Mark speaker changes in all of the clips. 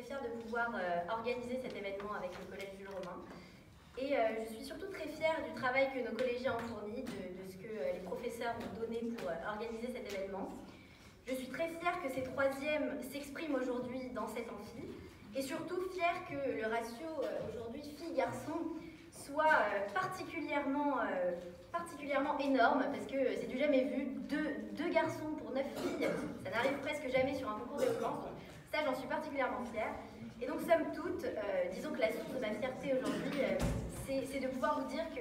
Speaker 1: fière de pouvoir organiser cet événement avec le Collège Jules Romain. Et je suis surtout très fière du travail que nos collégiens ont fourni, de ce que les professeurs ont donné pour organiser cet événement. Je suis très fière que ces troisièmes s'expriment aujourd'hui dans cet amphi, et surtout fière que le ratio aujourd'hui filles-garçons soit particulièrement énorme, parce que c'est du jamais vu, deux garçons pour 9 filles, ça n'arrive presque jamais sur un concours d'éloquence, donc ça j'en suis particulièrement fière. Et donc somme toute, disons que la source de ma fierté aujourd'hui, c'est de pouvoir vous dire que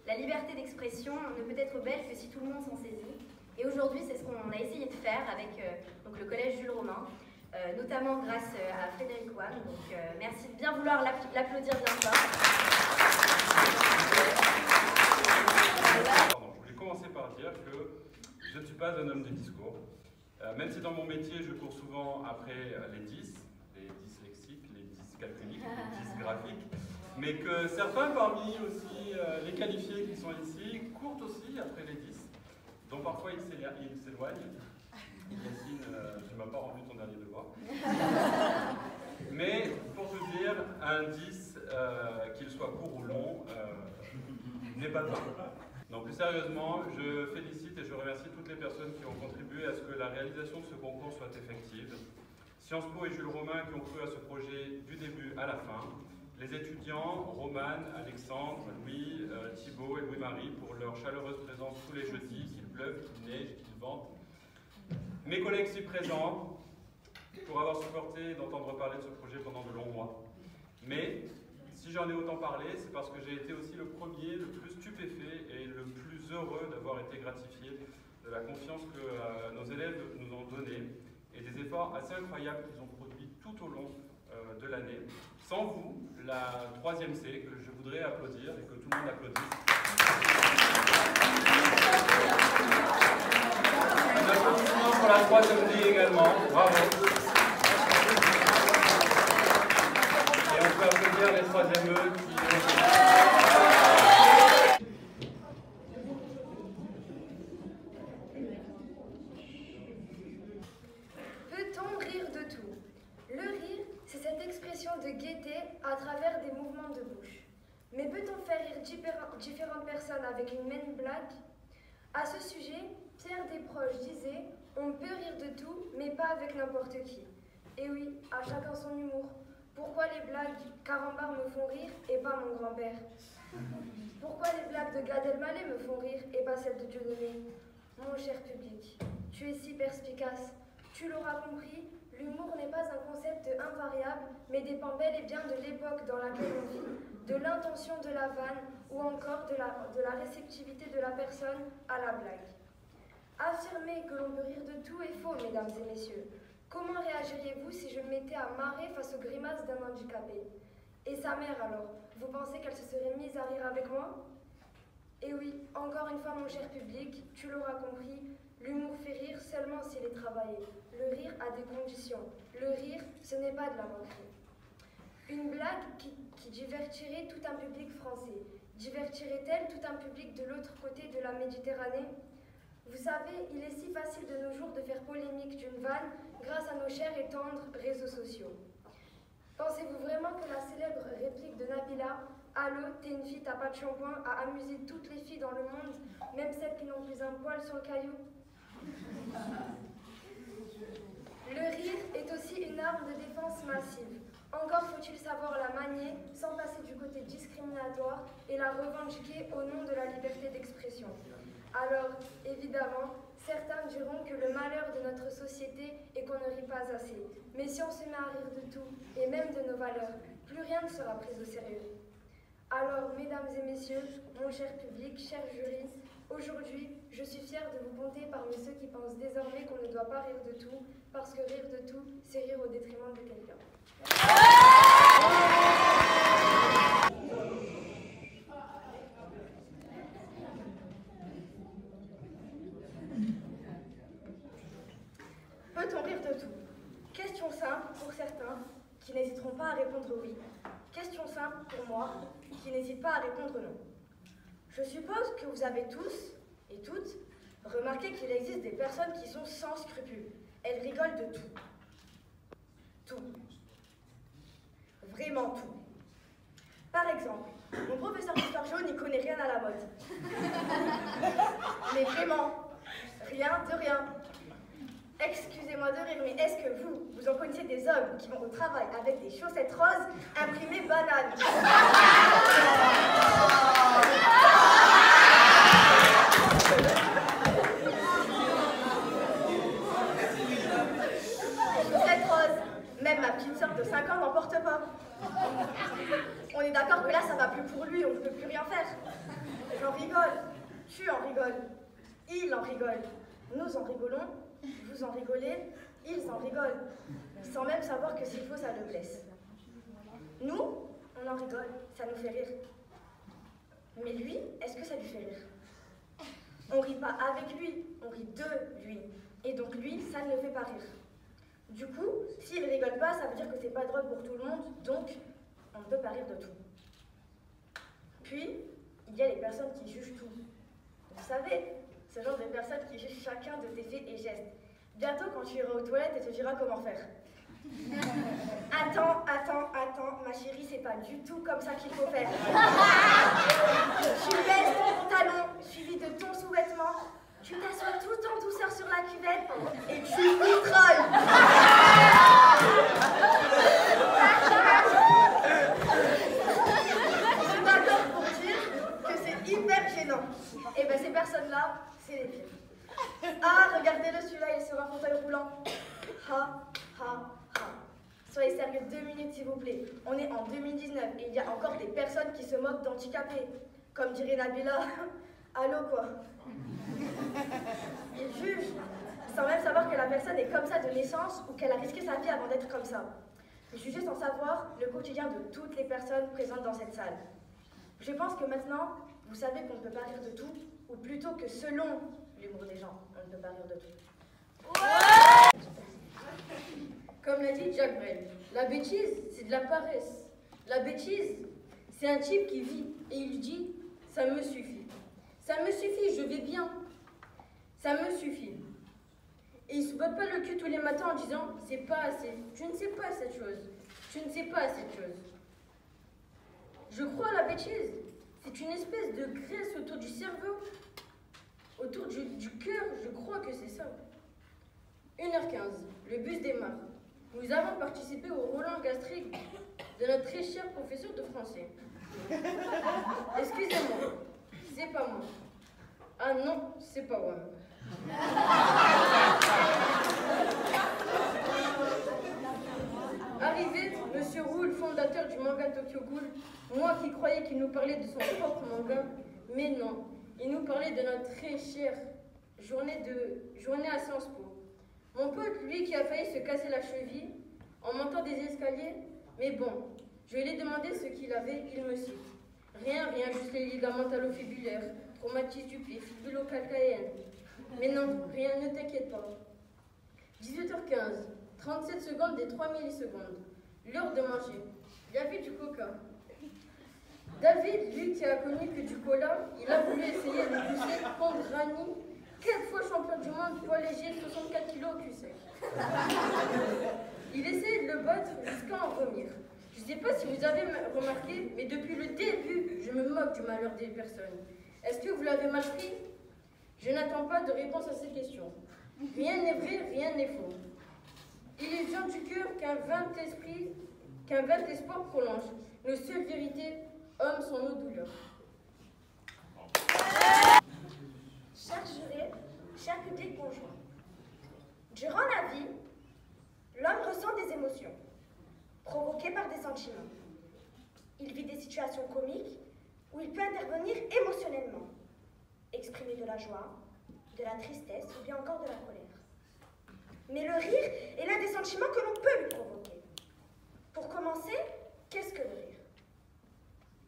Speaker 1: la liberté d'expression ne peut être belle que si tout le monde s'en saisit. Et aujourd'hui, c'est ce qu'on a essayé de faire avec donc le Collège Jules Romain, notamment grâce à Frédéric Wang. Donc merci de bien vouloir l'applaudir bien fort.
Speaker 2: Je voulais commencer par dire que je ne suis pas un homme de discours. Même si dans mon métier, je cours souvent après les 10, les dyslexiques, les dyscalculiques, les dysgraphiques, mais que certains parmi aussi les qualifiés qui sont ici courent aussi après les 10, dont parfois ils s'éloignent. Yacine, tu ne m'as pas rendu ton dernier devoir. Mais pour te dire, un 10, qu'il soit court ou long, n'est pas top. Donc plus sérieusement, je félicite et je remercie toutes les personnes qui ont contribué à ce que la réalisation de ce concours soit effective. Sciences Po et Jules Romain qui ont cru à ce projet du début à la fin. Les étudiants, Romane, Alexandre, Louis, Thibaut et Louis-Marie pour leur chaleureuse présence tous les jeudis, qu'il pleuve, qu'il neige, qu'il vente. Mes collègues ici présents, pour avoir supporté d'entendre parler de ce projet pendant de longs mois. Mais si j'en ai autant parlé, c'est parce que j'ai été aussi le premier, le plus stupéfait et le plus heureux d'avoir été gratifié de la confiance que nos élèves nous ont donnée et des efforts assez incroyables qu'ils ont produits tout au long de l'année. Sans vous, la 3e C, que je voudrais applaudir et que tout le monde applaudisse. Un applaudissement pour la 3e D également. Bravo. Et on peut applaudir les 3e E qui...
Speaker 3: Peut-on rire de tout? Le rire, c'est cette expression de gaieté à travers des mouvements de bouche. Mais peut-on faire rire différentes personnes avec une même blague? À ce sujet, Pierre Desproges disait « On peut rire de tout, mais pas avec n'importe qui ». Et oui, à chacun son humour. Pourquoi les blagues Carambar me font rire et pas mon grand-père? Pourquoi les blagues de Gad Elmaleh me font rire et pas celles de Dieudonné? Mon cher public, tu es si perspicace. Tu l'auras compris, l'humour n'est pas un concept invariable, mais dépend bel et bien de l'époque dans laquelle on vit, de l'intention de la vanne ou encore de la réceptivité de la personne à la blague. Affirmer que l'on peut rire de tout est faux, mesdames et messieurs. Comment réagiriez-vous si je me mettais à marrer face aux grimaces d'un handicapé? Et sa mère alors, vous pensez qu'elle se serait mise à rire avec moi? Et oui, encore une fois mon cher public, tu l'auras compris, l'humour fait rire seulement s'il est travaillé. Le rire a des conditions. Le rire, ce n'est pas de la moquerie. Une blague qui divertirait tout un public français. Divertirait-elle tout un public de l'autre côté de la Méditerranée? Vous savez, il est si facile de nos jours de faire polémique d'une vanne grâce à nos chers et tendres réseaux sociaux. Pensez-vous vraiment que la célèbre réplique de Nabila « Allô, t'es une fille, t'as pas de shampoing » a amusé toutes les filles dans le monde, même celles qui n'ont plus un poil sur le caillou? Le rire est aussi une arme de défense massive. Encore faut-il savoir la manier sans passer du côté discriminatoire et la revendiquer au nom de la liberté d'expression. Alors, évidemment, certains diront que le malheur de notre société est qu'on ne rit pas assez. Mais si on se met à rire de tout, et même de nos valeurs, plus rien ne sera pris au sérieux. Alors, mesdames et messieurs, mon cher public, cher jury, aujourd'hui, je suis fière de vous compter parmi ceux qui pensent désormais qu'on ne doit pas rire de tout, parce que rire de tout, c'est rire au détriment de quelqu'un. Peut-on rire de tout? Question simple pour certains qui n'hésiteront pas à répondre oui. Question simple pour moi qui n'hésite pas à répondre non. Je suppose que vous avez tous et toutes remarqué qu'il existe des personnes qui sont sans scrupules. Elles rigolent de tout. Tout. vraiment tout. Par exemple, mon professeur d'histoire géo n'y connaît rien à la mode. Mais vraiment, rien de rien. Excusez-moi de rire, mais est-ce que vous en connaissez des hommes qui vont au travail avec des chaussettes roses imprimées bananes? 5 ans n'en porte pas. On est d'accord que là, ça va plus pour lui, on ne peut plus rien faire. J'en rigole, tu en rigoles, il en rigole, nous en rigolons, vous en rigolez, ils en rigolent, sans même savoir que s'il faut, ça le blesse. Nous, on en rigole, ça nous fait rire. Mais lui, est-ce que ça lui fait rire? On rit pas avec lui, on rit de lui. Et donc lui, ça ne le fait pas rire. Du coup, s'il rigole pas, ça veut dire que c'est pas drôle pour tout le monde, donc on ne peut pas rire de tout. Puis, il y a les personnes qui jugent tout. Vous savez, ce genre de personnes qui jugent chacun de tes faits et gestes. Bientôt, quand tu iras aux toilettes, elle te dira comment faire. Attends, ma chérie, c'est pas du tout comme ça qu'il faut faire. Tu baisses ton pantalon, suivi de ton sous-vêtement, tu t'assois tout en douceur sur la cuvette et tu contrôles. Je suis d'accord pour dire que c'est hyper gênant. Et bien ces personnes-là, c'est les pires. Ah, regardez-le, celui-là, il est sur un fauteuil roulant. Ha, ha, ha. Soyez sérieux 2 minutes, s'il vous plaît. On est en 2019 et il y a encore des personnes qui se moquent d'handicapés. Comme dirait Nabila, allô quoi. Ils jugent, sans même savoir que la personne est comme ça de naissance ou qu'elle a risqué sa vie avant d'être comme ça. Juger sans savoir le quotidien de toutes les personnes présentes dans cette salle. Je pense que maintenant, vous savez qu'on ne peut pas rire de tout, ou plutôt que selon l'humour des gens, on ne peut pas rire de tout. Ouais!
Speaker 4: Comme l'a dit Jacques Brel, la bêtise, c'est de la paresse. La bêtise, c'est un type qui vit et il dit « ça me suffit ». Ça me suffit, je vais bien. Ça me suffit. Et il se botte pas le cul tous les matins en disant « c'est pas assez, tu ne sais pas cette chose, tu ne sais pas cette chose ». Je crois à la bêtise. C'est une espèce de graisse autour du cerveau, autour du cœur, je crois que c'est ça. 1h15, le bus démarre. Nous avons participé au roulant gastrique de notre très cher professeur de français. Excusez-moi, c'est pas moi. Ah non, c'est pas moi. Arrivé, Monsieur Roux, le fondateur du manga Tokyo Ghoul, moi qui croyais qu'il nous parlait de son propre manga, mais non, il nous parlait de notre très chère journée à Sciences Po. Mon pote, lui, qui a failli se casser la cheville en montant des escaliers, mais bon, je lui ai demandé ce qu'il avait, il me cite. Rien, juste les ligaments talofibulaires, traumatisme du pied, fibulocalcaïenne. Mais non, rien, ne t'inquiète pas. 18h15, 37 secondes et 3 millisecondes. L'heure de manger. Il y avait du coca. David, lui qui a connu que du cola, il a voulu essayer de pousser contre Rani, 4 fois champion du monde, poids léger, 64 kg au cul sec. Il essayait de le battre jusqu'à en vomir. Je ne sais pas si vous avez remarqué, mais depuis le début, je me moque du malheur des personnes. Est-ce que vous l'avez mal pris? Je n'attends pas de réponse à ces questions. Rien n'est vrai, rien n'est faux. Illusion du cœur qu'un vain espoir prolonge. Nos seules vérités, hommes, sont nos douleurs.
Speaker 3: Chers jurés, cher public, bonjour. Durant la vie, l'homme ressent des émotions, provoquées par des sentiments. Il vit des situations comiques où il peut intervenir émotionnellement, exprimer de la joie, de la tristesse ou bien encore de la colère. Mais le rire est l'un des sentiments que l'on peut lui provoquer. Pour commencer, qu'est-ce que le rire?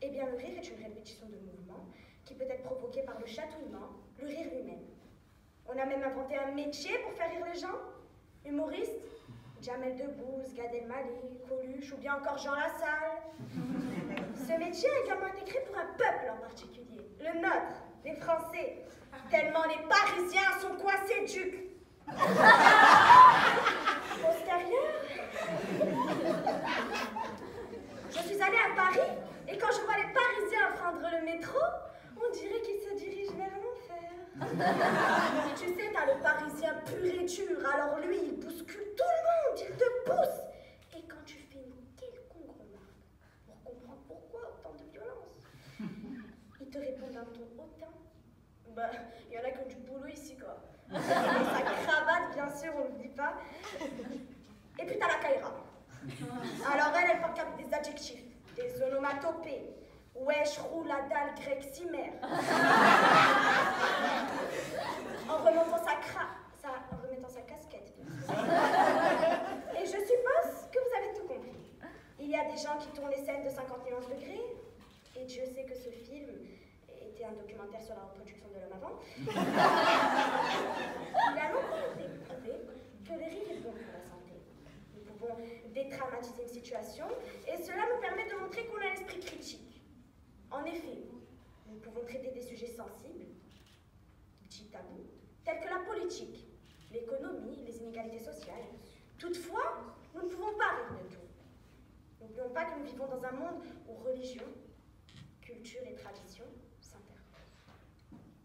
Speaker 3: Eh bien, le rire est une répétition de mouvements qui peut être provoqué par le chatouillement, le rire lui-même. On a même inventé un métier pour faire rire les gens. Humoriste, Jamel Debbouze, Gad Elmaleh, Coluche ou bien encore Jean Lassalle. Ce métier a également été créé pour un peuple en particulier, le nôtre, les Français, tellement les Parisiens sont coincés ducs. Postérieur. Je
Speaker 5: Tu sais, t'as le Parisien pur et dur, alors lui, il bouscule tout le monde, il te pousse. Et quand tu fais une quelconque remarque pour comprendre pourquoi autant de violence, il te répond d'un ton hautain. Bah, il y en a qui ont du boulot ici, quoi. Et sa cravate, bien sûr, on le dit pas. Et puis t'as la Kaira. Alors elle parle qu'avec des adjectifs, des onomatopées. Wesh, roule, la dalle, grec, cimère. En remontant en remettant sa casquette, bien sûr. Et je suppose que vous avez tout compris. Il y a des gens qui tournent les scènes de 50 nuances degrés. Et Dieu sait que ce film était un documentaire sur la reproduction de l'homme avant. Il a longtemps été prouvé que le rire est bon pour la santé. Nous pouvons détraumatiser une situation et cela nous permet de montrer qu'on a l'esprit critique. En effet, nous pouvons traiter des sujets sensibles, dits tabous, tels que la politique, l'économie, les inégalités sociales. Toutefois, nous ne pouvons pas rire de tout. N'oublions pas que nous vivons dans un monde où religion, culture et tradition s'interrogent.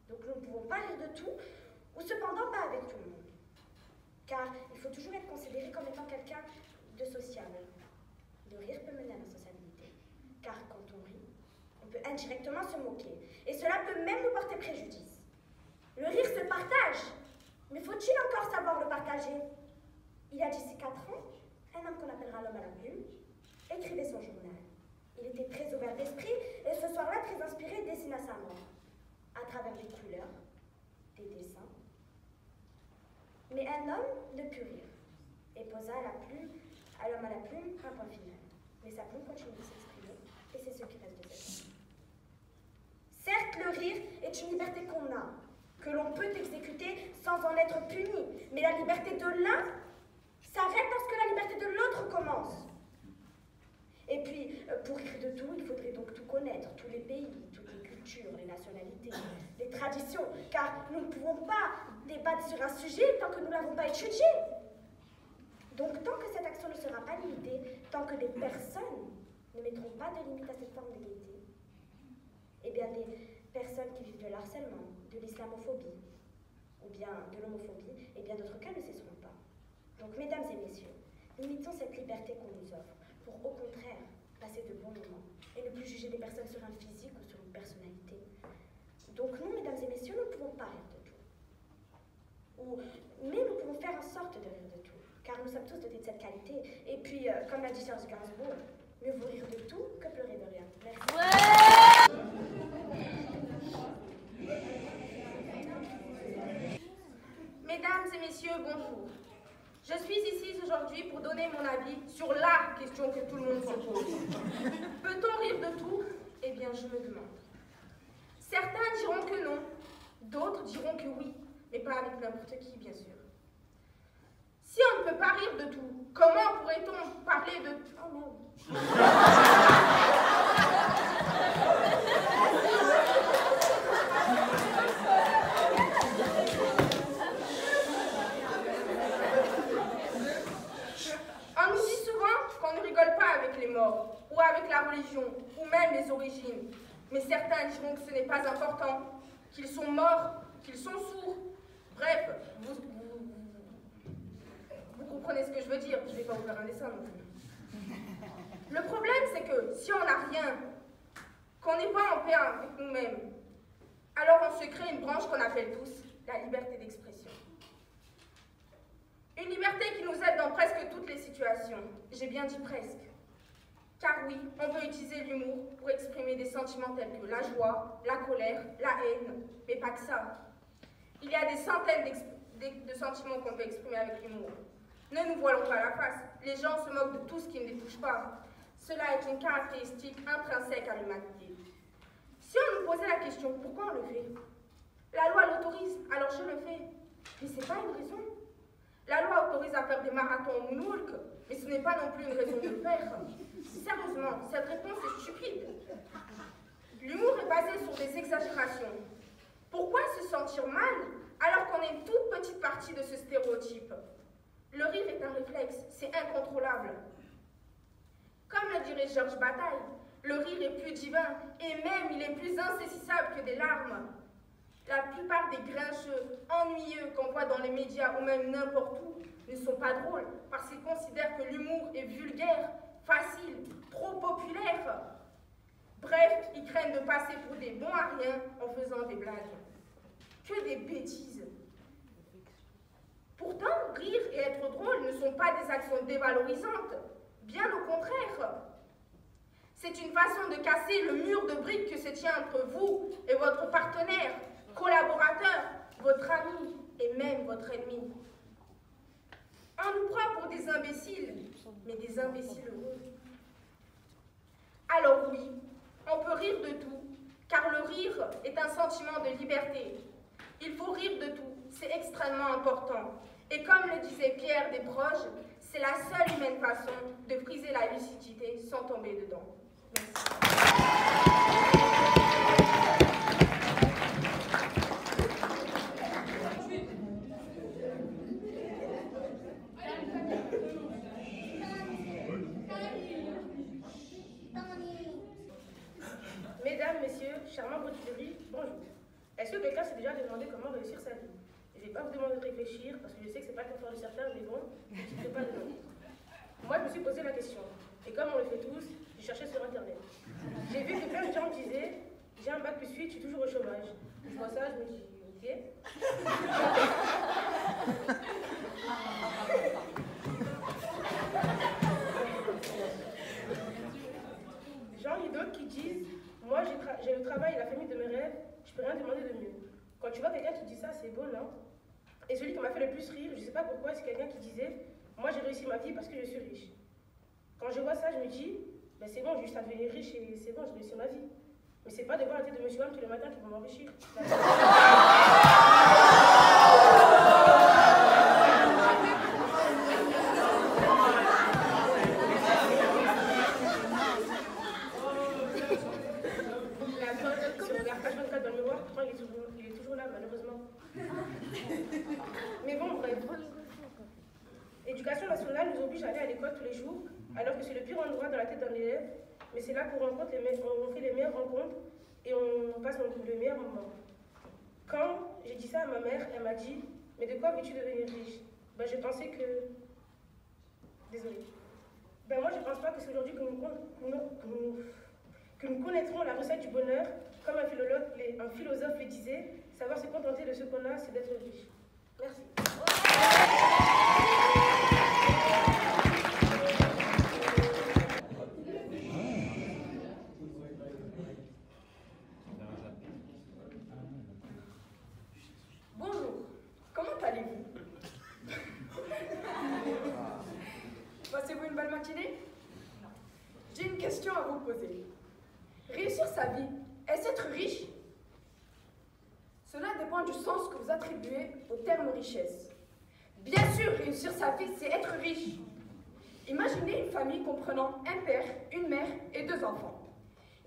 Speaker 5: Donc nous ne pouvons pas rire de tout, ou cependant pas avec tout le monde. Car il faut toujours être considéré comme étant quelqu'un de sociable. Le rire peut mener à la sociabilité, car quand on rit, on peut indirectement se moquer, et cela peut même nous porter préjudice. Le rire se partage, mais faut-il encore savoir le partager? Il y a d'ici 4 ans, un homme qu'on appellera l'homme à la plume écrivait son journal. Il était très ouvert d'esprit, et ce soir-là, très inspiré, dessina sa mort, à travers des couleurs, des dessins. Mais un homme ne put rire, et posa à l'homme à la plume un point final. Mais sa plume continue de s'exprimer, et c'est ce qui reste de cette vie. Certes, le rire est une liberté qu'on a, que l'on peut exécuter sans en être puni. Mais la liberté de l'un s'arrête lorsque la liberté de l'autre commence. Et puis, pour rire de tout, il faudrait donc tout connaître, tous les pays, toutes les cultures, les nationalités, les traditions, car nous ne pouvons pas débattre sur un sujet tant que nous ne l'avons pas étudié. Donc, tant que cette action ne sera pas limitée, tant que des personnes ne mettront pas de limite à cette forme de gaieté, eh bien, des personnes qui vivent de l'harcèlement, de l'islamophobie, ou bien de l'homophobie, eh bien, d'autres cas ne cesseront pas. Donc, mesdames et messieurs, limitons cette liberté qu'on nous offre pour, au contraire, passer de bons moments et ne plus juger des personnes sur un physique ou sur une personnalité. Donc, non, mesdames et messieurs, nous ne pouvons pas rire de tout. Mais nous pouvons faire en sorte de rire de tout, car nous sommes tous dotés de cette qualité. Et puis, comme l'a dit Serge Gainsbourg, mieux vaut rire de tout que pleurer de rien. Merci.
Speaker 6: Mesdames et messieurs, bonjour. Je suis ici aujourd'hui pour donner mon avis sur la question que tout le monde se pose. Peut-on rire de tout? Eh bien, je me demande. Certains diront que non, d'autres diront que oui, mais pas avec n'importe qui, bien sûr. Si on ne peut pas rire de tout, comment pourrait-on parler de... Oh merde. On nous dit souvent qu'on ne rigole pas avec les morts, ou avec la religion, ou même les origines. Mais certains diront que ce n'est pas important, qu'ils sont morts, qu'ils sont sourds. Bref, vous comprenez ce que je veux dire, je ne vais pas vous faire un dessin non plus. Le problème, c'est que si on n'a rien, qu'on n'est pas en paix avec nous-mêmes, alors on se crée une branche qu'on appelle tous la liberté d'expression. Une liberté qui nous aide dans presque toutes les situations. J'ai bien dit presque. Car oui, on peut utiliser l'humour pour exprimer des sentiments tels que la joie, la colère, la haine, mais pas que ça. Il y a des centaines de sentiments qu'on peut exprimer avec l'humour. Ne nous voilons pas la face, les gens se moquent de tout ce qui ne les touche pas. Cela est une caractéristique intrinsèque à l'humanité. Si on nous posait la question, pourquoi on le fait? La loi l'autorise, alors je le fais. Mais c'est pas une raison. La loi autorise à faire des marathons au moonwalk, mais ce n'est pas non plus une raison de le faire. Sérieusement, cette réponse est stupide. L'humour est basé sur des exagérations. Pourquoi se sentir mal alors qu'on est une toute petite partie de ce stéréotype? Le rire est un réflexe, c'est incontrôlable. Comme le dirait Georges Bataille, le rire est plus divin et même il est plus insaisissable que des larmes. La plupart des grincheux, ennuyeux qu'on voit dans les médias ou même n'importe où ne sont pas drôles parce qu'ils considèrent que l'humour est vulgaire, facile, trop populaire. Bref, ils craignent de passer pour des bons à rien en faisant des blagues. Que des bêtises. Pourtant, rire et être drôle ne sont pas des actions dévalorisantes, bien au contraire. C'est une façon de casser le mur de briques que se tient entre vous et votre partenaire, collaborateur, votre ami et même votre ennemi. On nous prend pour des imbéciles, mais des imbéciles heureux. Alors oui, on peut rire de tout, car le rire est un sentiment de liberté. Il faut rire de tout, c'est extrêmement important. Et comme le disait Pierre Desproges, c'est la seule humaine façon de briser la lucidité sans tomber dedans.
Speaker 7: Mesdames, messieurs, charmants auditeurs, bonjour. Est-ce que quelqu'un s'est déjà demandé comment réussir sa vie? Je ne vais pas vous demander de réfléchir parce que je sais que ce n'est pas le confort de certains, mais bon, je ne sais pas le nom. Moi, je me suis posé la question. Et comme on le fait tous, j'ai cherché sur Internet. J'ai vu que plein de gens disaient « J'ai un bac plus 8, je suis toujours au chômage ». Je vois ça, je me dis « Ok ». J'en lis d'autres qui disent « Moi, j'ai le travail et la famille de mes rêves, je peux rien demander de mieux ». Quand tu vois quelqu'un qui dit ça, c'est beau, non? Et celui qui m'a fait le plus rire, je ne sais pas pourquoi, c'est quelqu'un qui disait « Moi, j'ai réussi ma vie parce que je suis riche ». Quand je vois ça, je me dis « Ben c'est bon, j'ai juste à devenir riche et c'est bon, j'ai réussi ma vie ». Mais c'est pas devant la tête de monsieur Homme tous les matins qui vont m'enrichir. Il est toujours là, malheureusement. Mais bon, bref. L'éducation nationale nous oblige à aller à l'école tous les jours, alors que c'est le pire endroit dans la tête d'un élève, mais c'est là qu'on on fait les meilleures rencontres et on passe le meilleur moment. Quand j'ai dit ça à ma mère, elle m'a dit « Mais de quoi veux-tu devenir riche ?» Ben, j'ai pensé que... Désolée. Ben, moi, je ne pense pas que c'est aujourd'hui que nous connaîtrons la recette du bonheur. Comme un philosophe le disait, savoir se contenter de ce qu'on a, c'est d'être riche. Merci.
Speaker 4: Bonjour, comment allez-vous? Passez-vous une belle matinée? J'ai une question à vous poser. Réussir sa vie, est-ce être riche? Cela dépend du sens que vous attribuez au terme richesse. Bien sûr, réussir sa vie, c'est être riche. Imaginez une famille comprenant un père, une mère et 2 enfants.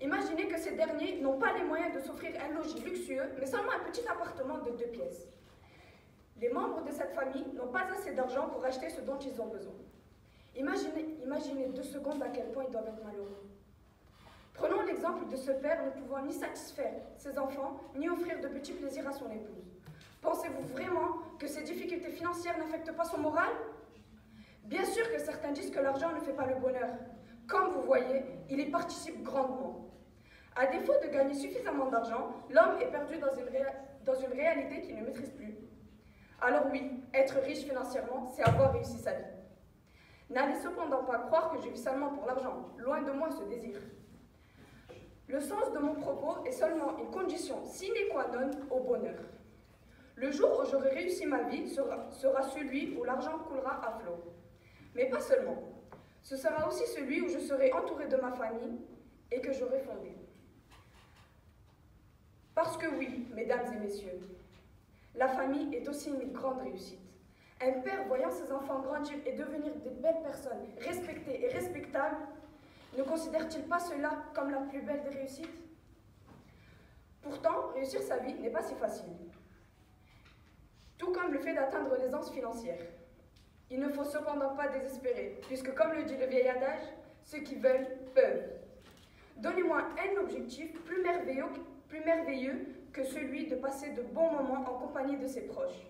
Speaker 4: Imaginez que ces derniers n'ont pas les moyens de s'offrir un logis luxueux, mais seulement un petit appartement de 2 pièces. Les membres de cette famille n'ont pas assez d'argent pour acheter ce dont ils ont besoin. Imaginez 2 secondes à quel point ils doivent être malheureux. Prenons l'exemple de ce père ne pouvant ni satisfaire ses enfants, ni offrir de petits plaisirs à son épouse. Pensez-vous vraiment que ces difficultés financières n'affectent pas son moral? Bien sûr que certains disent que l'argent ne fait pas le bonheur. Comme vous voyez, il y participe grandement. À défaut de gagner suffisamment d'argent, l'homme est perdu dans une réalité qu'il ne maîtrise plus. Alors oui, être riche financièrement, c'est avoir réussi sa vie. N'allez cependant pas croire que je vis seulement pour l'argent, loin de moi ce désir. Le sens de mon propos est seulement une condition sine qua non au bonheur. Le jour où j'aurai réussi ma vie sera celui où l'argent coulera à flot. Mais pas seulement. Ce sera aussi celui où je serai entouré de ma famille et que j'aurai fondé. Parce que oui, mesdames et messieurs, la famille est aussi une grande réussite. Un père voyant ses enfants grandir et devenir de belles personnes, respectées et respectables, ne considère-t-il pas cela comme la plus belle des réussites? Pourtant, réussir sa vie n'est pas si facile. Tout comme le fait d'atteindre l'aisance financière. Il ne faut cependant pas désespérer, puisque comme le dit le vieil adage, ceux qui veulent peuvent. Donnez-moi un objectif plus merveilleux
Speaker 6: que celui de passer de bons moments en compagnie de ses proches.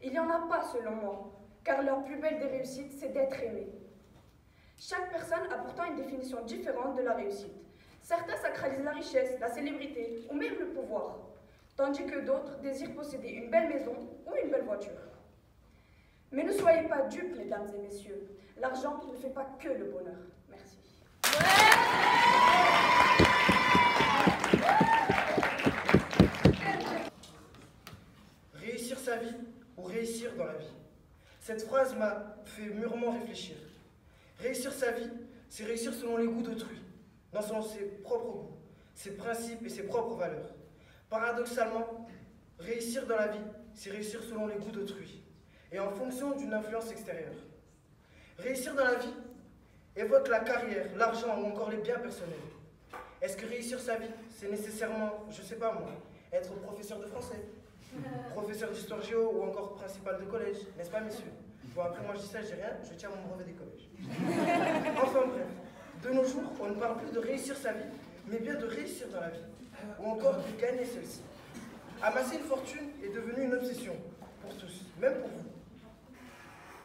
Speaker 6: Il n'y en a pas selon moi, car leur plus belle des réussites, c'est d'être aimé. Chaque personne a pourtant une définition différente de la réussite. Certains sacralisent la richesse, la célébrité ou même le pouvoir, tandis que d'autres désirent posséder une belle maison ou une belle voiture. Mais ne soyez pas dupes, mesdames et messieurs, l'argent ne fait pas que le bonheur. Merci.
Speaker 8: Réussir sa vie ou réussir dans la vie. Cette phrase m'a fait mûrement réfléchir. Réussir sa vie, c'est réussir selon les goûts d'autrui, non selon ses propres goûts, ses principes et ses propres valeurs. Paradoxalement, réussir dans la vie, c'est réussir selon les goûts d'autrui et en fonction d'une influence extérieure. Réussir dans la vie évoque la carrière, l'argent ou encore les biens personnels. Est-ce que réussir sa vie, c'est nécessairement, je sais pas moi, être professeur de français, professeur d'histoire géo ou encore principal de collège, n'est-ce pas messieurs? Bon après moi je dis ça, je dis rien, je tiens mon brevet des collèges. Enfin bref, de nos jours, on ne parle plus de réussir sa vie, mais bien de réussir dans la vie, ou encore de gagner celle-ci. Amasser une fortune est devenu une obsession, pour tous, même pour vous.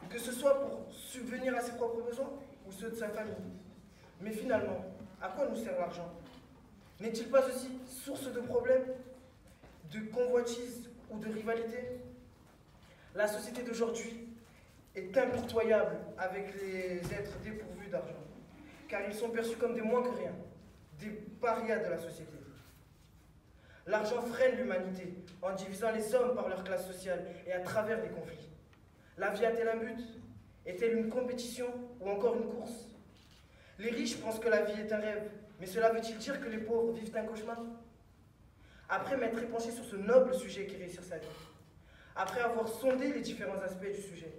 Speaker 8: Que ce soit pour subvenir à ses propres besoins ou ceux de sa famille. Mais finalement, à quoi nous sert l'argent? N'est-il pas aussi source de problèmes, de convoitise ou de rivalité? La société d'aujourd'hui est impitoyable avec les êtres dépourvus d'argent, car ils sont perçus comme des moins que rien, des parias de la société. L'argent freine l'humanité en divisant les hommes par leur classe sociale et à travers des conflits. La vie a-t-elle un but? Est-elle une compétition ou encore une course? Les riches pensent que la vie est un rêve, mais cela veut-il dire que les pauvres vivent un cauchemar? Après m'être épanché sur ce noble sujet qu'est réussir sa vie, après avoir sondé les différents aspects du sujet,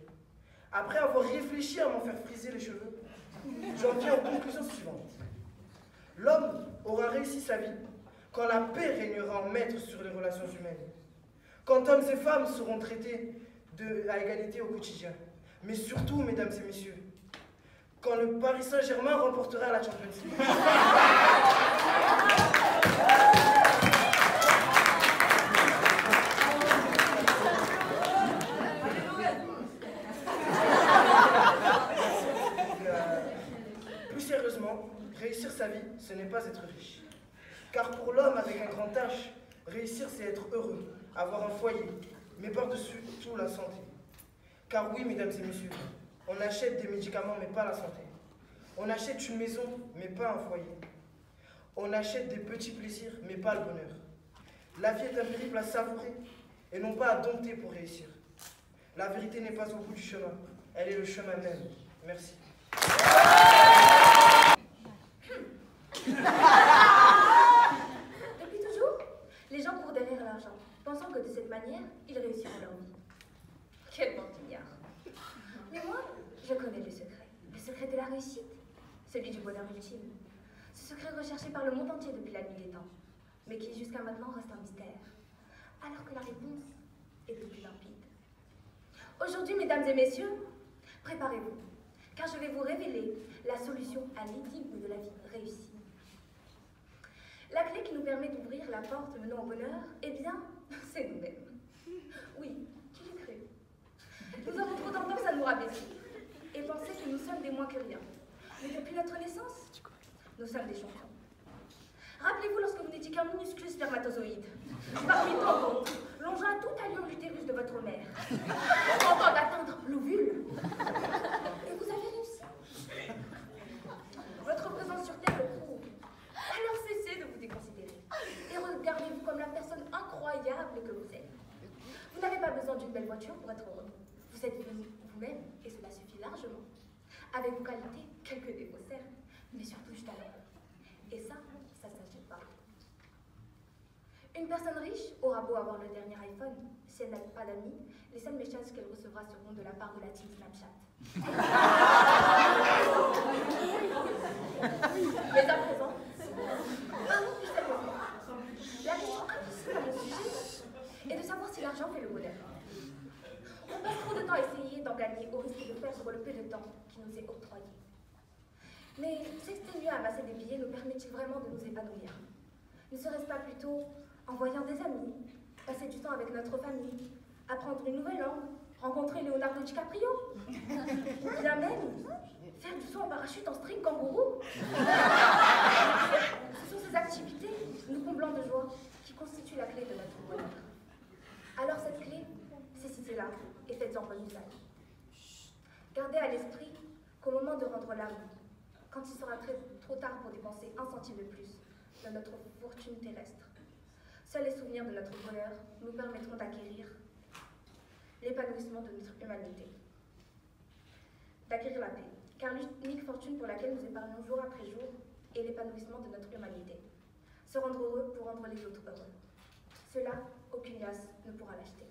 Speaker 8: après avoir réfléchi à m'en faire friser les cheveux, j'en viens aux conclusions suivantes. L'homme aura réussi sa vie quand la paix régnera en maître sur les relations humaines, quand hommes et femmes seront traités à égalité au quotidien, mais surtout, mesdames et messieurs, quand le Paris Saint-Germain remportera la Champions League. Plus sérieusement, réussir sa vie, ce n'est pas être riche. Car pour l'homme avec un grand H, réussir c'est être heureux, avoir un foyer, mais par-dessus tout la santé. Car oui, mesdames et messieurs, on achète des médicaments mais pas la santé. On achète une maison mais pas un foyer. On achète des petits plaisirs mais pas le bonheur. La vie est un périple à savourer et non pas à dompter pour réussir. La vérité n'est pas au bout du chemin, elle est le chemin même. Merci.
Speaker 1: Depuis toujours, les gens courent derrière l'argent, pensant que de cette manière, ils réussiront leur vie. Quel bon ignare. Mais moi, je connais le secret de la réussite, celui du bonheur ultime. Ce secret recherché par le monde entier depuis la nuit des temps, mais qui jusqu'à maintenant reste un mystère, alors que la réponse est le plus limpide. Aujourd'hui, mesdames et messieurs, préparez-vous, car je vais vous révéler la solution à l'énigme de la vie réussie. La clé qui nous permet d'ouvrir la porte menant au bonheur, eh bien, c'est nous-mêmes. Oui, qui l'eût cru? Nous avons trop tendance à nous rabaisser et penser que nous sommes des moins que rien. Mais depuis notre naissance, nous sommes des champions. Rappelez-vous lorsque vous n'étiez qu'un minuscule spermatozoïde, parmi tant d'autres, longeant à toute allure l'utérus de votre mère, tentant d'atteindre l'ovule. Et vous avez réussi. Votre présence sur Terre le prouve. Alors cessez de vous déconsidérer et regardez-vous comme la personne incroyable que vous êtes. Vous n'avez pas besoin d'une belle voiture pour être heureux. Vous êtes vous-même et cela suffit largement. Avec vos qualités, quelques défauts certes, mais surtout du talent. Et ça s'achète pas. Une personne riche aura beau avoir le dernier iPhone, si elle n'a pas d'amis, les seuls messages qu'elle recevra seront de la part de la team Snapchat. Mais à présent, parlons plus sérieusement. La question impossible à mon sujet est de savoir si l'argent fait le bonheur. On passe trop de temps à essayer d'en gagner au risque de perdre le peu de temps qui nous est octroyé. Mais s'exténuer à amasser des billets nous permet-il vraiment de nous épanouir? Ne serait-ce pas plutôt
Speaker 5: en voyant des amis, passer du temps avec notre famille, apprendre une nouvelle langue, rencontrer Leonardo DiCaprio, ou bien même faire du saut en parachute en string kangourou. Ce sont ces activités, nous comblant de joie, qui constituent la clé de notre bonheur. Alors cette clé, saisissez-la et faites-en bon usage. Gardez à l'esprit qu'au moment de rendre l'âme, quand il sera trop tard pour dépenser un centime de plus dans notre fortune terrestre, seuls les souvenirs de notre bonheur nous permettront d'acquérir l'épanouissement de notre humanité. D'acquérir la paix, car l'unique fortune pour laquelle nous épargnons jour après jour est l'épanouissement de notre humanité. Se rendre heureux pour rendre les autres heureux. Cela, aucune liasse ne pourra l'acheter.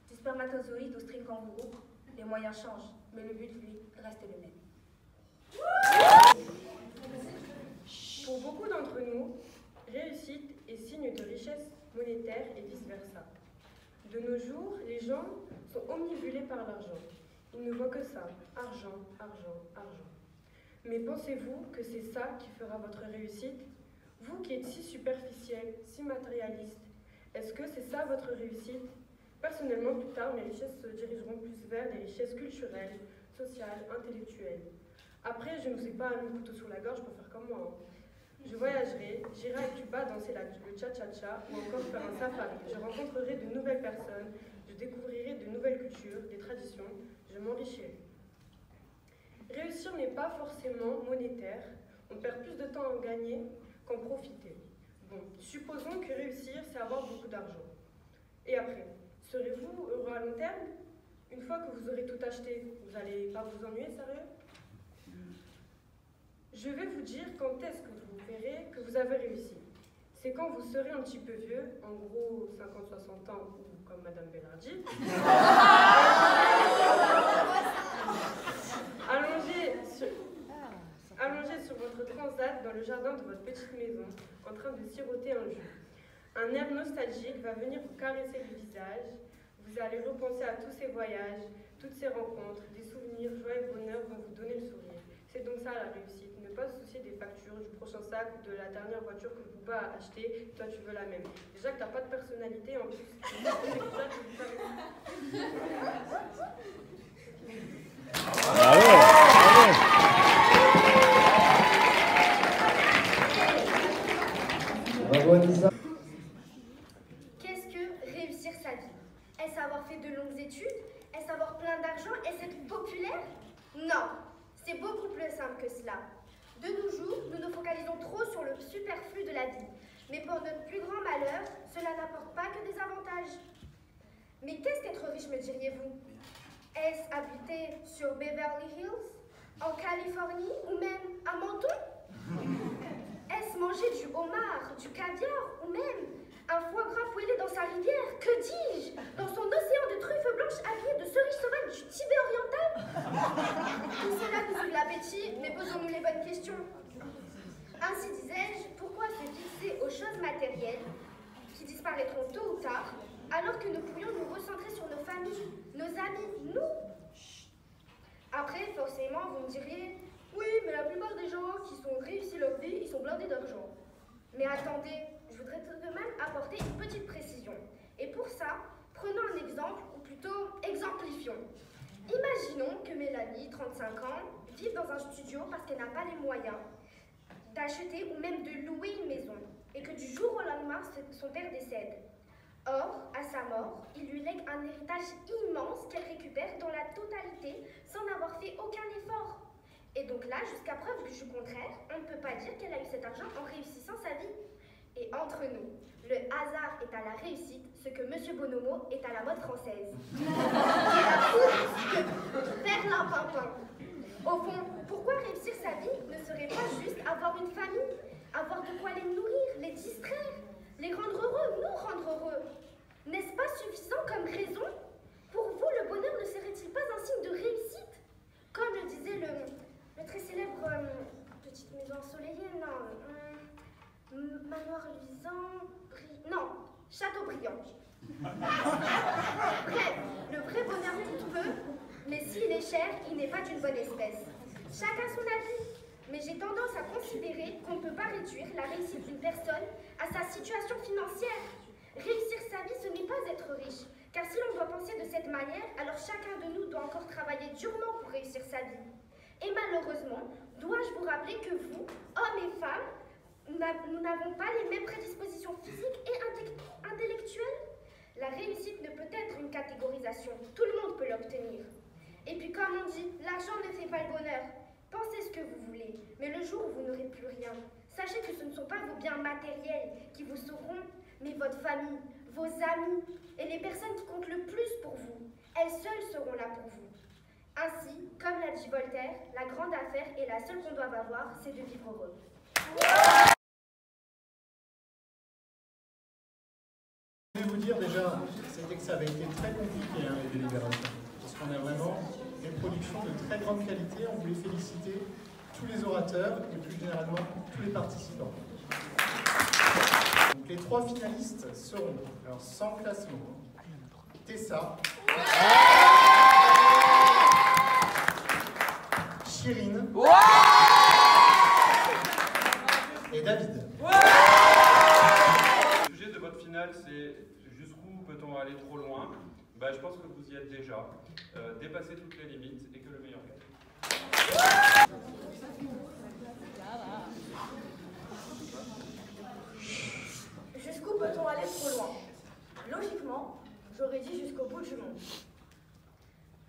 Speaker 5: Du spermatozoïde au string kangourou, les moyens changent, mais le but, lui, reste le même.
Speaker 7: Pour beaucoup d'entre nous, réussite est signe de richesse monétaire et vice-versa. De nos jours, les gens sont omnibulés par l'argent. Ils ne voient que ça, argent, argent, argent. Mais pensez-vous que c'est ça qui fera votre réussite? Vous qui êtes si superficiel, si matérialiste, est-ce que c'est ça votre réussite? Personnellement, plus tard, mes richesses se dirigeront plus vers des richesses culturelles, sociales, intellectuelles. Après, je ne vous ai pas mis le couteau sur la gorge pour faire comme moi. Je voyagerai, j'irai à Cuba danser le cha-cha-cha ou encore faire un safari. Je rencontrerai de nouvelles personnes, je découvrirai de nouvelles cultures, des traditions, je m'enrichirai. Réussir n'est pas forcément monétaire, on perd plus de temps à en gagner qu'en profiter. Bon, supposons que réussir, c'est avoir beaucoup d'argent. Et après, serez-vous heureux à long terme? Une fois que vous aurez tout acheté, vous n'allez pas vous ennuyer, sérieux? Je vais vous dire quand est-ce que vous verrez que vous avez réussi. C'est quand vous serez un petit peu vieux, en gros 50-60 ans, ou comme Madame Bellardi, allongé sur votre transat dans le jardin de votre petite maison, en train de siroter un jus. Un air nostalgique va venir vous caresser le visage, vous allez repenser à tous ces voyages, toutes ces rencontres, des souvenirs, joie et bonheur vont vous donner le sourire. C'est donc ça la réussite, ne pas se soucier des factures, du prochain sac, de la dernière voiture que vous vas acheter, toi tu veux la même. Déjà que t'as pas de personnalité en plus.
Speaker 8: Bravo Anissa.
Speaker 5: Qu'est-ce que réussir sa vie? Est-ce avoir fait de longues études? Est-ce avoir plein d'argent? Est-ce être populaire? Non, c'est beaucoup plus simple que cela. De nos jours, nous nous focalisons trop sur le superflu de la vie. Mais pour notre plus grand malheur, cela n'apporte pas que des avantages. Mais qu'est-ce qu'être riche, me diriez-vous? Est-ce habiter sur Beverly Hills, en Californie ou même à Menton? Est-ce manger du homard, du caviar ou même un foie gras poêlé dans sa rivière? Que dis-je? Dans son océan de truffes blanches habillées de cerises sauvages du Tibet oriental? Tout cela nous ouvre l'appétit, mais posons-nous les bonnes questions. Ainsi disais-je, pourquoi se fixer aux choses matérielles qui disparaîtront tôt ou tard, alors que nous pourrions nous recentrer sur nos familles, nos amis, nous? Après, forcément, vous me diriez, oui, mais la plupart des gens qui sont réussis leur vie, ils sont blindés d'argent. Mais attendez, je voudrais tout de même apporter une petite précision. Et pour ça, prenons un exemple, ou plutôt exemplifions. Imaginons que Mélanie, 35 ans, vive dans un studio parce qu'elle n'a pas les moyens d'acheter ou même de louer une maison, et que du jour au lendemain, son père décède. Or, à sa mort, il lui lègue un héritage immense qu'elle récupère dans la totalité sans avoir fait aucun effort. Et donc là, jusqu'à preuve du contraire, on ne peut pas dire qu'elle a eu cet argent en réussissant sa vie. Et entre nous, le hasard est à la réussite ce que M. Bonomo est à la mode française. Perlimpinpin. Au fond, pourquoi réussir sa vie ne serait pas juste avoir une famille, avoir de quoi les nourrir, les distraire, les rendre heureux, nous rendre heureux? N'est-ce pas suffisant comme raison? Pour vous, le bonheur ne serait-il pas un signe de réussite? Comme le disait le très célèbre petite maison ensoleillée, non, manoir luisant, non, Chateaubriand. Bref, le vrai bonheur coûte peu, mais s'il est cher, il n'est pas d'une bonne espèce. Chacun son avis, mais j'ai tendance à considérer qu'on ne peut pas réduire la réussite d'une personne à sa situation financière. Réussir sa vie, ce n'est pas être riche. Car si l'on doit penser de cette manière, alors chacun de nous doit encore travailler durement pour réussir sa vie. Et malheureusement, dois-je vous rappeler que vous, hommes et femmes, nous n'avons pas les mêmes prédispositions physiques et intellectuelles? La réussite ne peut être une catégorisation, tout le monde peut l'obtenir. Et puis comme on dit, l'argent ne fait pas le bonheur. Pensez ce que vous voulez, mais le jour où vous n'aurez plus rien, sachez que ce ne sont pas vos biens matériels qui vous sauront, mais votre famille, vos amis et les personnes qui comptent le plus pour vous. Elles seules seront là pour vous. Ainsi, comme l'a dit Voltaire, la grande affaire et la seule qu'on doive avoir, c'est de vivre heureux.
Speaker 9: Je vais vous dire déjà, c'était que ça avait été très compliqué, les délibérations. Parce qu'on a vraiment des productions de très grande qualité. On voulait féliciter tous les orateurs et plus généralement tous les participants. Donc les 3 finalistes seront, alors sans classement, Tessa, Chirine et David.
Speaker 2: Le sujet de votre finale, c'est jusqu'où peut-on aller trop loin? Je pense que vous y êtes déjà. Dépasser toutes les limites et que le meilleur gagne.
Speaker 4: Jusqu'où peut-on aller trop loin? Logiquement, j'aurais dit jusqu'au bout du monde.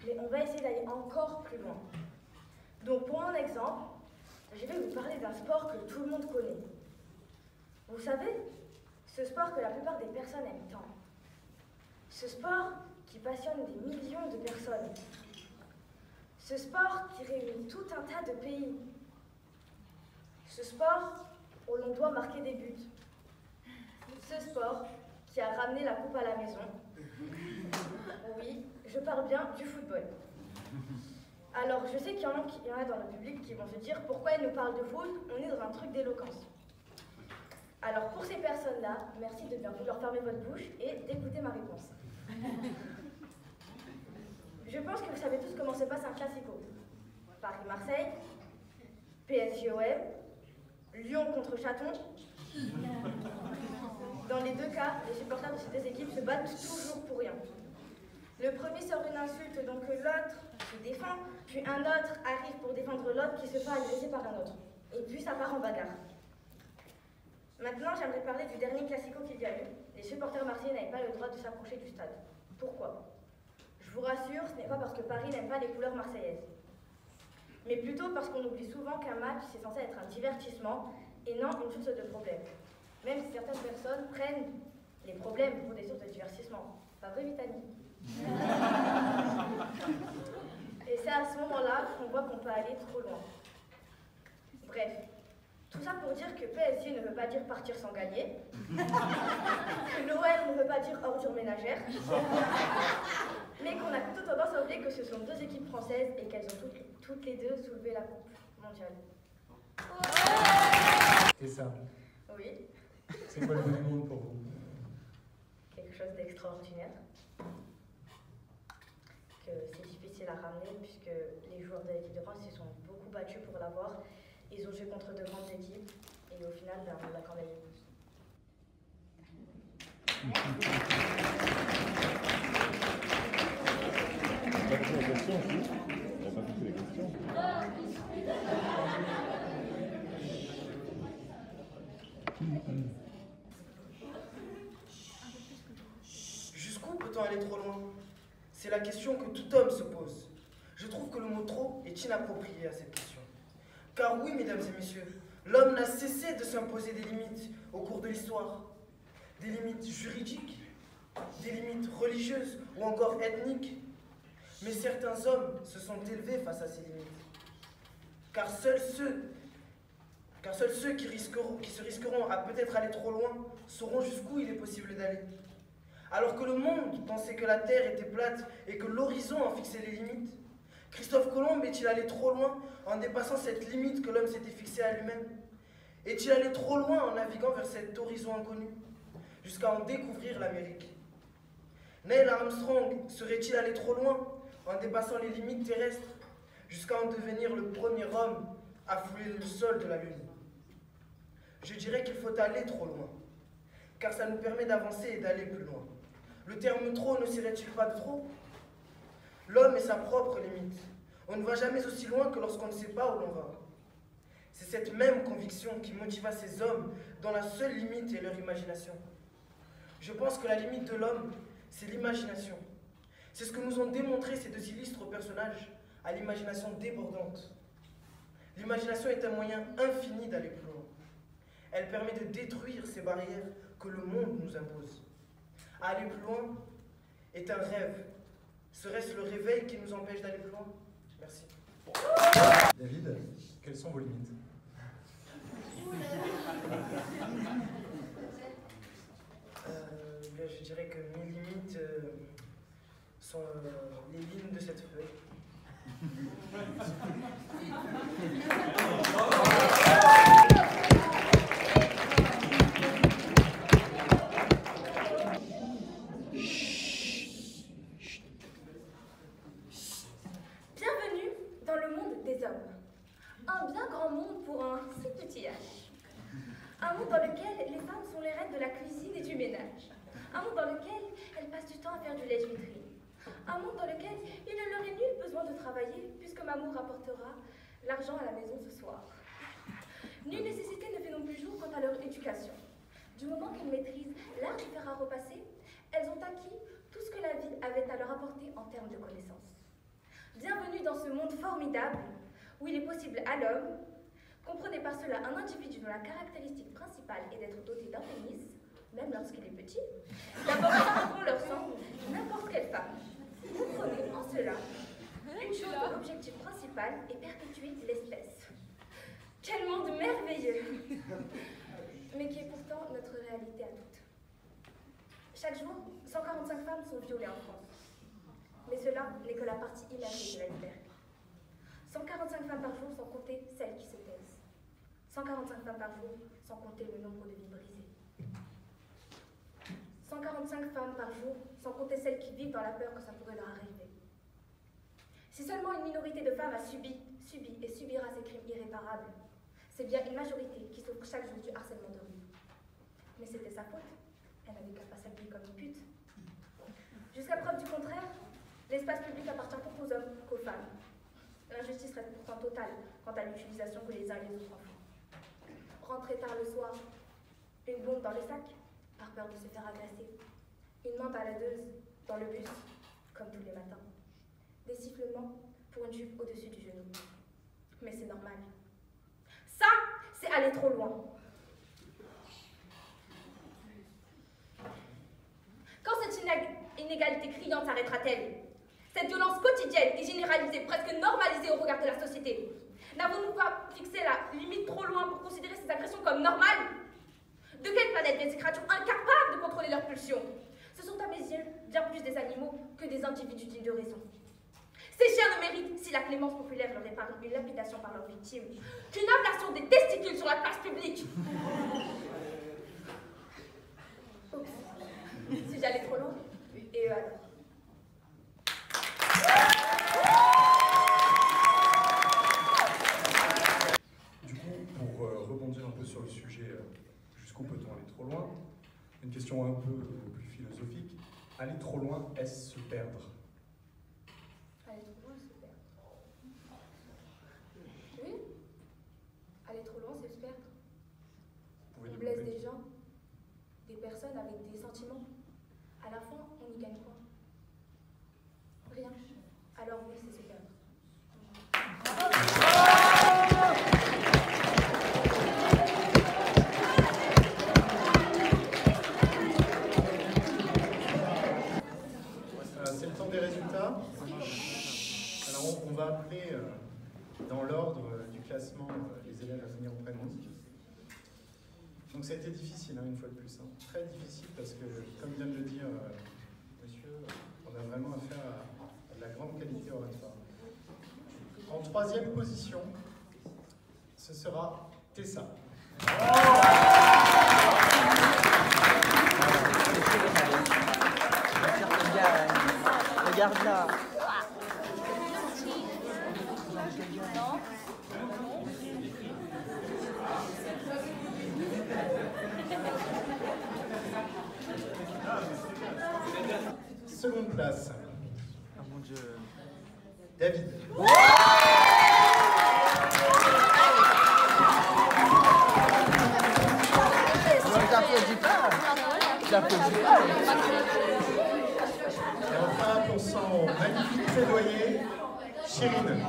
Speaker 4: Mais on va essayer d'aller encore plus loin. Donc pour mon exemple, je vais vous parler d'un sport que tout le monde connaît. Vous savez, ce sport que la plupart des personnes aiment tant. Ce sport qui passionne des millions de personnes. Ce sport qui réunit tout un tas de pays. Ce sport où l'on doit marquer des buts. Ce sport qui a ramené la coupe à la maison. Oui, je parle bien du football. Alors, je sais qu'il y en a dans le public qui vont se dire pourquoi ils nous parlent de foot, on est dans un truc d'éloquence. Alors, pour ces personnes-là, merci de bien vouloir fermer votre bouche et d'écouter ma réponse. Je pense que vous savez tous comment se passe un classico. Paris-Marseille, PSG-OM, Lyon contre Châton. Dans les 2 cas, les supporters de ces 2 équipes se battent toujours pour rien. Le premier sort une insulte, donc l'autre se défend, puis un autre arrive pour défendre l'autre qui se fait agresser par un autre. Et puis ça part en bagarre. Maintenant, j'aimerais parler du dernier classico qu'il y a eu. Les supporters marseillais n'avaient pas le droit de s'approcher du stade. Pourquoi? Je vous rassure, ce n'est pas parce que Paris n'aime pas les couleurs marseillaises. Mais plutôt parce qu'on oublie souvent qu'un match, c'est censé être un divertissement et non une source de problèmes. Même si certaines personnes prennent les problèmes pour des sources de divertissement. Pas vrai, Vitani? Et c'est à ce moment-là qu'on voit qu'on peut aller trop loin. Bref, tout ça pour dire que PSG ne veut pas dire partir sans gagner, que l'OM ne veut pas dire ordure ménagère, mais qu'on a plutôt tendance à oublier que ce sont 2 équipes françaises et qu'elles ont toutes les 2 soulevé la coupe mondiale.
Speaker 9: Et ça,
Speaker 4: Oui,
Speaker 9: c'est quoi le bout du monde pour vous?
Speaker 4: quelque chose d'extraordinaire. Que c'est difficile à ramener puisque les joueurs de l'équipe de France se sont beaucoup battus pour l'avoir. Ils ont joué contre de grandes équipes et au final, on l'a quand même eu.
Speaker 8: Jusqu'où peut-on aller trop loin? C'est la question que tout homme se pose. Je trouve que le mot trop est inapproprié à cette question. Car oui, mesdames et messieurs, l'homme n'a cessé de s'imposer des limites au cours de l'histoire. Des limites juridiques, des limites religieuses ou encore ethniques. Mais certains hommes se sont élevés face à ces limites. Car seuls ceux qui se risqueront à peut-être aller trop loin sauront jusqu'où il est possible d'aller. Alors que le monde pensait que la terre était plate et que l'horizon en fixait les limites, Christophe Colomb est-il allé trop loin en dépassant cette limite que l'homme s'était fixée à lui-même? Est-il allé trop loin en naviguant vers cet horizon inconnu, jusqu'à en découvrir l'Amérique? Neil Armstrong serait-il allé trop loin en dépassant les limites terrestres, jusqu'à en devenir le premier homme à fouler le sol de la Lune? Je dirais qu'il faut aller trop loin. car ça nous permet d'avancer et d'aller plus loin. Le terme trop ne serait-il pas de trop? L'homme est sa propre limite. On ne va jamais aussi loin que lorsqu'on ne sait pas où l'on va. C'est cette même conviction qui motiva ces hommes dont la seule limite est leur imagination. Je pense que la limite de l'homme, c'est l'imagination. C'est ce que nous ont démontré ces deux illustres personnages à l'imagination débordante. L'imagination est un moyen infini d'aller plus loin. Elle permet de détruire ces barrières que le monde nous impose. Aller plus loin est un rêve. Serait-ce le réveil qui nous empêche d'aller plus loin? Merci.
Speaker 9: David, quelles sont vos limites?
Speaker 8: Je dirais que mes limites sont les lignes de cette feuille.
Speaker 5: Bienvenue dans le monde des hommes. Un bien grand monde pour un si petit âge. Un monde dans lequel les femmes sont les reines de la cuisine et du ménage. Un monde dans lequel elles passent du temps à faire du lèche-vitrine. Un monde dans lequel il ne leur est nul besoin de travailler, puisque maman rapportera l'argent à la maison ce soir. Nulle nécessité ne fait non plus jour quant à leur éducation. Du moment qu'elles maîtrisent l'art du fer à repasser, elles ont acquis tout ce que la vie avait à leur apporter en termes de connaissances. Bienvenue dans ce monde formidable, où il est possible à l'homme, comprenez par cela un individu dont la caractéristique principale est d'être doté d'un pénis, même lorsqu'il est petit, d'abord pour leur sang n'importe quelle femme. Comprenez en cela une chose dont l'objectif principal est perpétuer l'espèce. Quel monde merveilleux, mais qui est pourtant notre réalité à toutes. Chaque jour, 145 femmes sont violées en France. Mais cela n'est que la partie immergée de l'iceberg. 145 femmes par jour sans compter celles qui se taisent. 145 femmes par jour sans compter le nombre de vies brisées. 145 femmes par jour sans compter celles qui vivent dans la peur que ça pourrait leur arriver. Si seulement une minorité de femmes a subi et subira ces crimes irréparables, c'est bien une majorité qui souffre chaque jour du harcèlement de rue. Mais c'était sa faute. Elle n'avait qu'à pas s'habiller comme une pute. Jusqu'à preuve du contraire, l'espace public appartient tant aux hommes qu'aux femmes. L'injustice reste pourtant totale quant à l'utilisation que les uns et les autres en font. Rentrer tard le soir, une bombe dans le sac, par peur de se faire agresser. Une main baladeuse dans le bus, comme tous les matins. Des sifflements pour une jupe au-dessus du genou. Mais c'est normal. Ça, c'est aller trop loin. Quand cette inégalité criante s'arrêtera-t-elle? Cette violence quotidienne et généralisée, presque normalisée au regard de la société. N'avons-nous pas fixé la limite trop loin pour considérer ces agressions comme normales? De quelle planète viennent ces créatures incapables de contrôler leurs pulsions? Ce sont à mes yeux bien plus des animaux que des individus dignes de raison. Ces chiens ne méritent, si la clémence populaire leur épargne une lapidation par leurs victimes, qu'une ablation des testicules sur la place publique. Oups. Si j'allais trop loin, et eux alors.
Speaker 9: Du coup, pour rebondir un peu sur le sujet, jusqu'où peut-on aller trop loin? Une question un peu plus philosophique. Aller trop loin, est-ce se perdre?
Speaker 5: Aller trop loin, c'est se perdre. Oui. Aller trop loin, c'est se perdre. On blesse des gens, des personnes avec des sentiments. À la fin, on n'y gagne quoi? Rien. Alors oui, c'est se perdre.
Speaker 9: C'est le temps des résultats. Alors on va appeler dans l'ordre du classement les élèves à venir auprès de nous. Donc ça a été difficile, hein, une fois de plus. Hein. Très difficile parce que, comme vient de le dire monsieur, on a vraiment affaire à de la grande qualité oratoire. En troisième position, ce sera Tessa.
Speaker 10: Regarde là.
Speaker 9: place.
Speaker 10: Oh mon Dieu.
Speaker 9: David. Et enfin, pour son magnifique plaidoyer, Chirine.